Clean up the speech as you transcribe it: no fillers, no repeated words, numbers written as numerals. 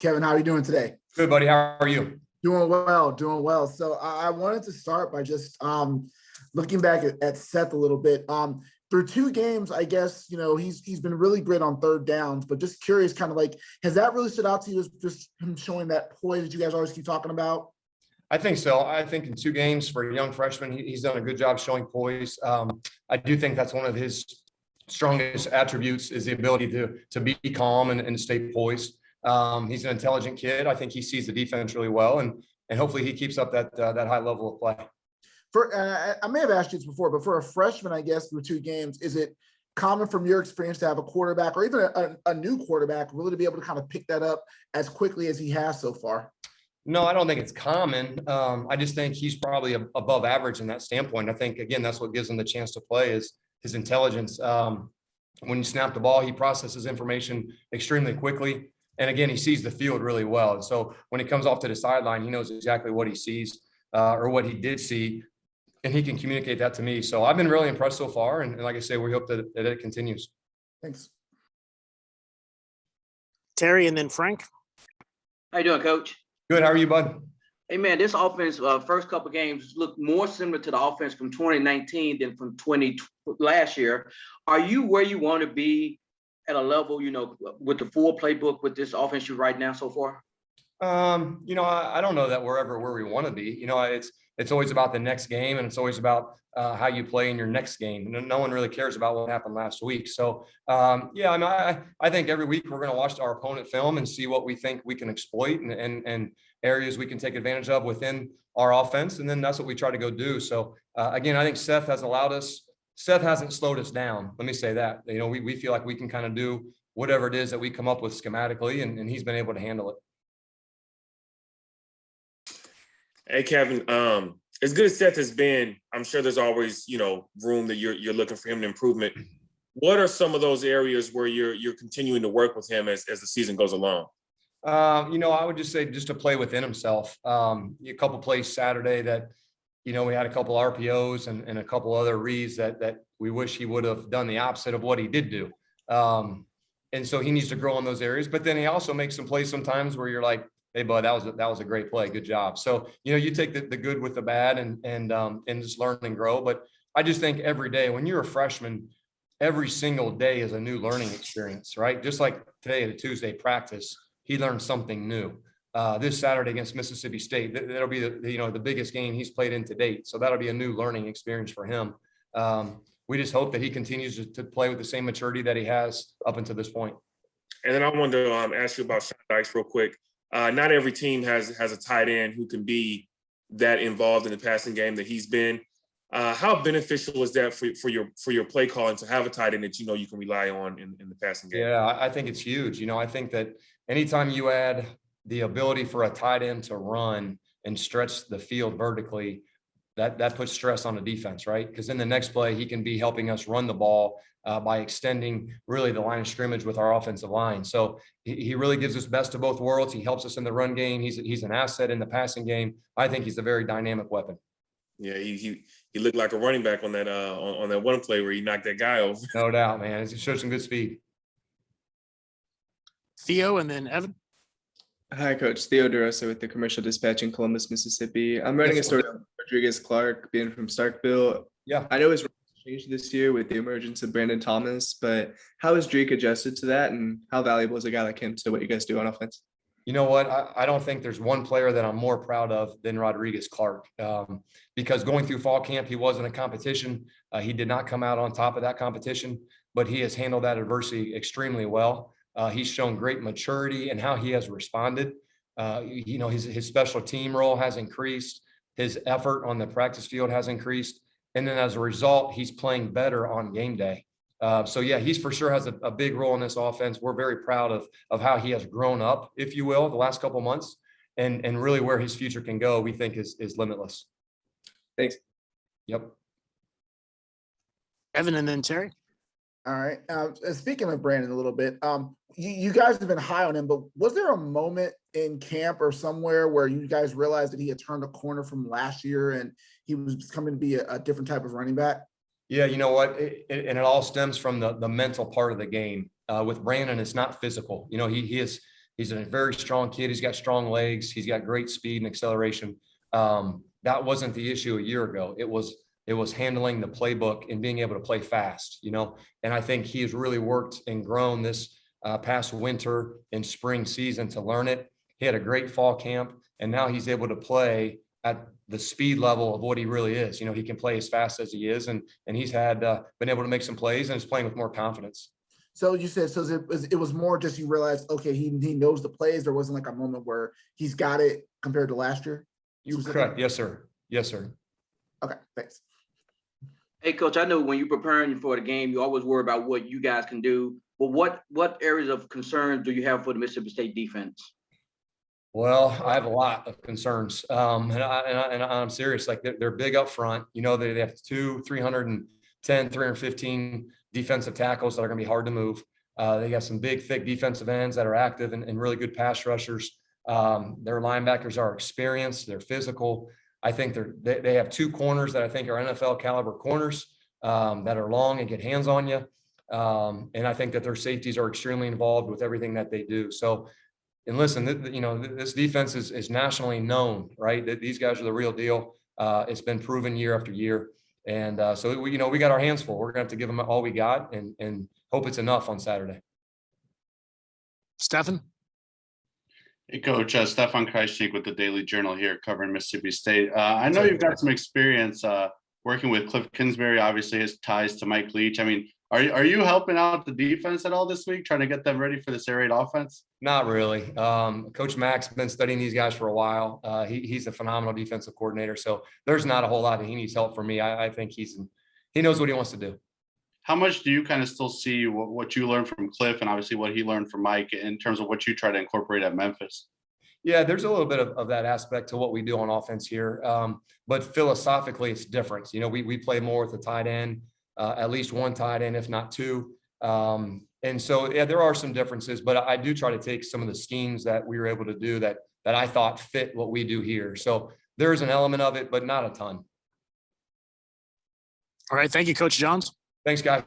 Kevin, how are you doing today? Good, buddy. How are you? Doing well, doing well. So I wanted to start by just looking back at Seth a little bit. Through two games, I guess, he's been really great on third downs, but just curious, kind of like, has that really stood out to you as just him showing that poise that you guys always keep talking about? I think so. I think in two games for a young freshman, he's done a good job showing poise. I do think that's one of his strongest attributes is the ability to be calm and stay poised. He's an intelligent kid. I think he sees the defense really well, and hopefully he keeps up that high level of play. I may have asked you this before, but for a freshman, I guess through two games, is it common from your experience to have a quarterback or even a new quarterback really to be able to kind of pick that up as quickly as he has so far? No, I don't think it's common. I just think he's probably above average in that standpoint. I think, again, that's what gives him the chance to play is his intelligence. When you snap the ball, he processes information extremely quickly. And again, he sees the field really well. And so when he comes off to the sideline, he knows exactly what he sees or what he did see, and he can communicate that to me. So I've been really impressed so far. And like I say, we hope that it continues. Thanks. Terry and then Frank. How you doing, Coach? Good. How are you, bud? Hey, man, this offense, first couple games looked more similar to the offense from 2019 than from last year. Are you where you want to be at a level, with the full playbook with this offense you right now so far? I don't know that we're ever where we want to be. It's always about the next game, and it's always about how you play in your next game. No one really cares about what happened last week. So, I think every week we're going to watch our opponent film and see what we think we can exploit and areas we can take advantage of within our offense. And then that's what we try to go do. So, again, I think Seth hasn't slowed us down. Let me say that. We feel like we can kind of do whatever it is that we come up with schematically, and he's been able to handle it. Hey, Kevin, as good as Seth has been, I'm sure there's always, room that you're looking for him to improvement. What are some of those areas where you're continuing to work with him as the season goes along? I would just say just to play within himself. A couple plays Saturday that, we had a couple RPOs and a couple other reads that we wish he would have done the opposite of what he did do. And so he needs to grow in those areas. But then he also makes some plays sometimes where you're like, hey, bud, that was a great play. Good job. So, you take the good with the bad and just learn and grow. But I just think every day when you're a freshman, every single day is a new learning experience, right? Just like today at a Tuesday practice, he learned something new. This Saturday against Mississippi State, that'll be the biggest game he's played in to date. So that'll be a new learning experience for him. We just hope that he continues to play with the same maturity that he has up until this point. And then I wanted to ask you about Sean Dykes real quick. Not every team has a tight end who can be that involved in the passing game that he's been. How beneficial is that for your play calling to have a tight end that you can rely on in the passing game? Yeah, I think it's huge. I think that anytime you add the ability for a tight end to run and stretch the field vertically, that puts stress on the defense, right? Because in the next play, he can be helping us run the ball by extending really the line of scrimmage with our offensive line. So he really gives us best of both worlds. He helps us in the run game. He's an asset in the passing game. I think he's a very dynamic weapon. Yeah, he looked like a running back on that one play where he knocked that guy over. No doubt, man. He showed some good speed. Theo and then Evan. Hi, Coach. Theo DeRosa with the Commercial Dispatch in Columbus, Mississippi. I'm writing a story on Rodriguez Clark being from Starkville. Yeah. I know his role changed this year with the emergence of Brandon Thomas, but how has Drake adjusted to that, and how valuable is a guy like him to what you guys do on offense? You know what? I don't think there's one player that I'm more proud of than Rodriguez Clark, because going through fall camp, he wasn't a competition. He did not come out on top of that competition, but he has handled that adversity extremely well. He's shown great maturity in how he has responded. His special team role has increased. His effort on the practice field has increased. And then as a result, he's playing better on game day. He's for sure has a big role in this offense. We're very proud of how he has grown up, if you will, the last couple of months, and really where his future can go, we think is limitless. Thanks. Yep. Evan and then Terry. All right. Speaking of Brandon a little bit, you guys have been high on him, but was there a moment in camp or somewhere where you guys realized that he had turned a corner from last year and he was coming to be a different type of running back? Yeah, you know what? It all stems from the mental part of the game. With Brandon, it's not physical. He is He's a very strong kid. He's got strong legs. He's got great speed and acceleration. That wasn't the issue a year ago. It was handling the playbook and being able to play fast, and I think he has really worked and grown this past winter and spring season to learn it. He had a great fall camp, and now he's able to play at the speed level of what he really is. He can play as fast as he is, and he's had been able to make some plays and is playing with more confidence. So you said, so it was more just you realized, okay, he knows the plays. There wasn't like a moment where he's got it compared to last year. Correct. Yes, sir. Yes, sir. Okay, thanks. Hey, Coach, I know when you're preparing for the game, you always worry about what you guys can do. But what areas of concern do you have for the Mississippi State defense? Well, I have a lot of concerns, and I'm serious. Like they're big up front. They have 310, 315 defensive tackles that are going to be hard to move. They got some big, thick defensive ends that are active and really good pass rushers. Their linebackers are experienced. They're physical. I think they have 2 corners that I think are NFL caliber corners that are long and get hands on you. And I think that their safeties are extremely involved with everything that they do. So, and listen, this defense is nationally known, right? That these guys are the real deal. It's been proven year after year. And so we got our hands full. We're gonna have to give them all we got and hope it's enough on Saturday. Stefan? Hey, Coach, Stefan Kreisnik with the Daily Journal here covering Mississippi State. I know you've got some experience working with Cliff Kingsbury, obviously his ties to Mike Leach. I mean, are you helping out the defense at all this week, trying to get them ready for this air raid offense? Not really. Coach Mack's been studying these guys for a while. He's a phenomenal defensive coordinator. So there's not a whole lot that he needs help from me. I think he knows what he wants to do. How much do you kind of still see what you learned from Cliff and obviously what he learned from Mike in terms of what you try to incorporate at Memphis? Yeah, there's a little bit of that aspect to what we do on offense here. But philosophically, it's different. We play more with the tight end, at least one tight end, if not 2. And so, yeah, there are some differences, but I do try to take some of the schemes that we were able to do that I thought fit what we do here. So there is an element of it, but not a ton. All right. Thank you, Coach Johns. Thanks, guys.